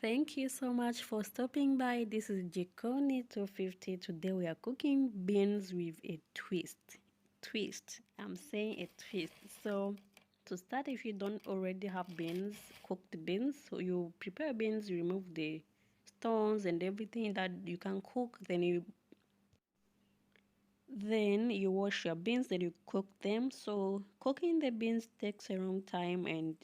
Thank you so much for stopping by. This is Jikoni 250. Today we are cooking beans with a twist. I'm saying a twist. So to start, if you don't already have beans, cooked beans, so you prepare beans, you remove the stones and everything that you can cook, then you wash your beans, then you cook them. So cooking the beans takes a long time, and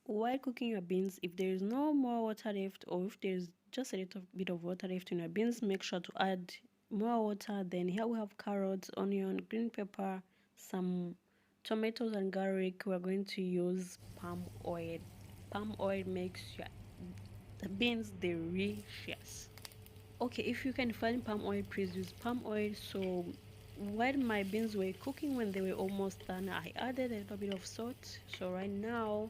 while cooking your beans, if there is no more water left, or if there's just a little bit of water left in your beans, make sure to add more water. Then here we have carrots, onion, green pepper, some tomatoes and garlic. We're going to use palm oil. Palm oil makes the beans delicious. Okay, if you can find palm oil, please use palm oil. So while my beans were cooking, when they were almost done, I added a little bit of salt. So right now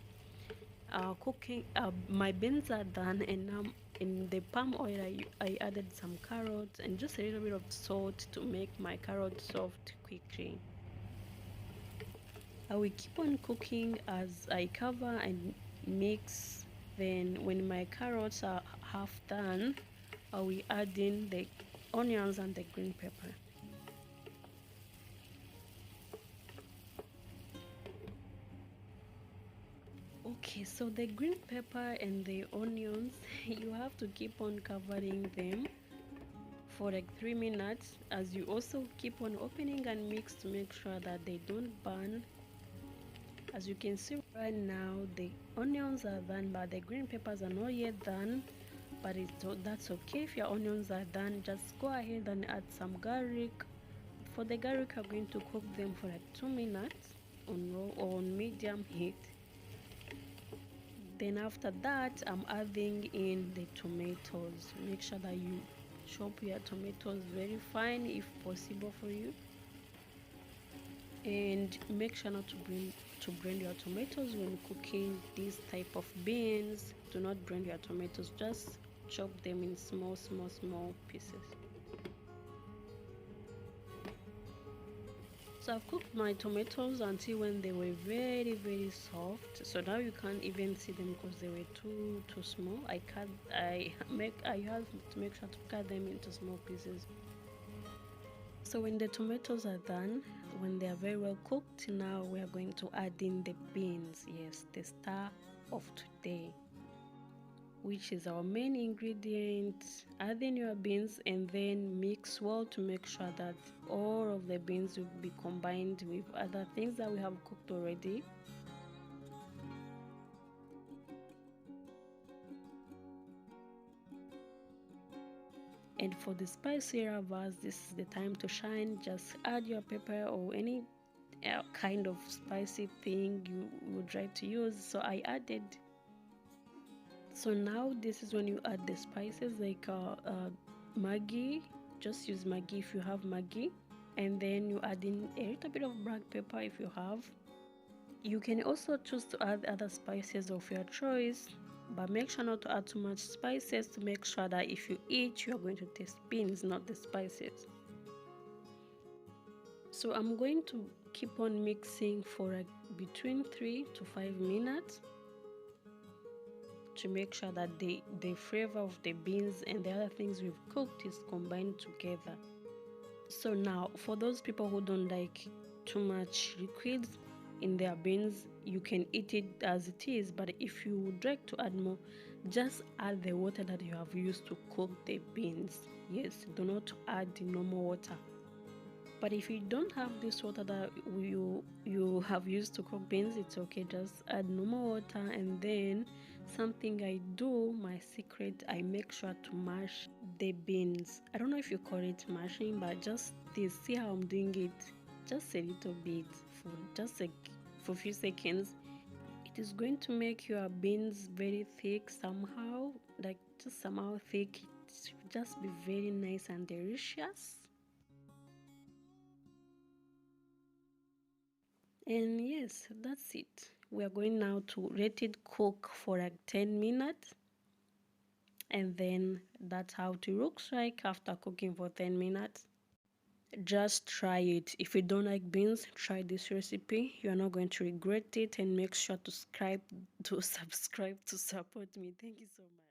cooking my beans are done, and now in the palm oil I added some carrots and just a little bit of salt to make my carrots soft quickly. I will keep on cooking as I cover and mix. Then when my carrots are half done, I will add in the onions and the green pepper. Okay, so the green pepper and the onions, you have to keep on covering them for like 3 minutes, as you also keep on opening and mix to make sure that they don't burn. As you can see right now, the onions are done, but the green peppers are not yet done. But that's okay. If your onions are done, just go ahead and add some garlic. For the garlic, I'm going to cook them for like 2 minutes on low or on medium heat. Then after that, I'm adding in the tomatoes. Make sure that you chop your tomatoes very fine if possible for you, and make sure not to blend your tomatoes when cooking this type of beans. Do not blend your tomatoes, just chop them in small pieces. So I've cooked my tomatoes until when they were very soft. So now you can't even see them because they were too small. I have to make sure to cut them into small pieces. So when the tomatoes are done, when they are very well cooked, now we are going to add in the beans. Yes, the star of today, which is our main ingredient. Add in your beans and then mix well to make sure that all of the beans will be combined with other things that we have cooked already. And for the spicy lovers, this is the time to shine. Just add your pepper or any kind of spicy thing you would like to use. So I added. So now this is when you add the spices like Maggi. Just use Maggi if you have Maggi, and then you add in a little bit of black pepper if you have. You can also choose to add other spices of your choice, but make sure not to add too much spices to make sure that if you eat, you are going to taste beans, not the spices. So I'm going to keep on mixing for like between 3 to 5 minutes to make sure that the flavor of the beans and the other things we've cooked is combined together. So now for those people who don't like too much liquids in their beans, you can eat it as it is, but if you would like to add more, just add the water that you have used to cook the beans. Yes, do not add the normal water. But if you don't have this water that you have used to cook beans, it's okay, just add normal water. And then something I do, my secret, I make sure to mash the beans. I don't know if you call it mashing, but just this, see how I'm doing it, just a little bit for just for a few seconds. It is going to make your beans very thick somehow, like just somehow thick. It just be very nice and delicious. And yes, that's it. We are going now to let it cook for like 10 minutes. And then that's how it looks like after cooking for 10 minutes. Just try it. If you don't like beans, try this recipe. You are not going to regret it, and make sure to subscribe to support me. Thank you so much.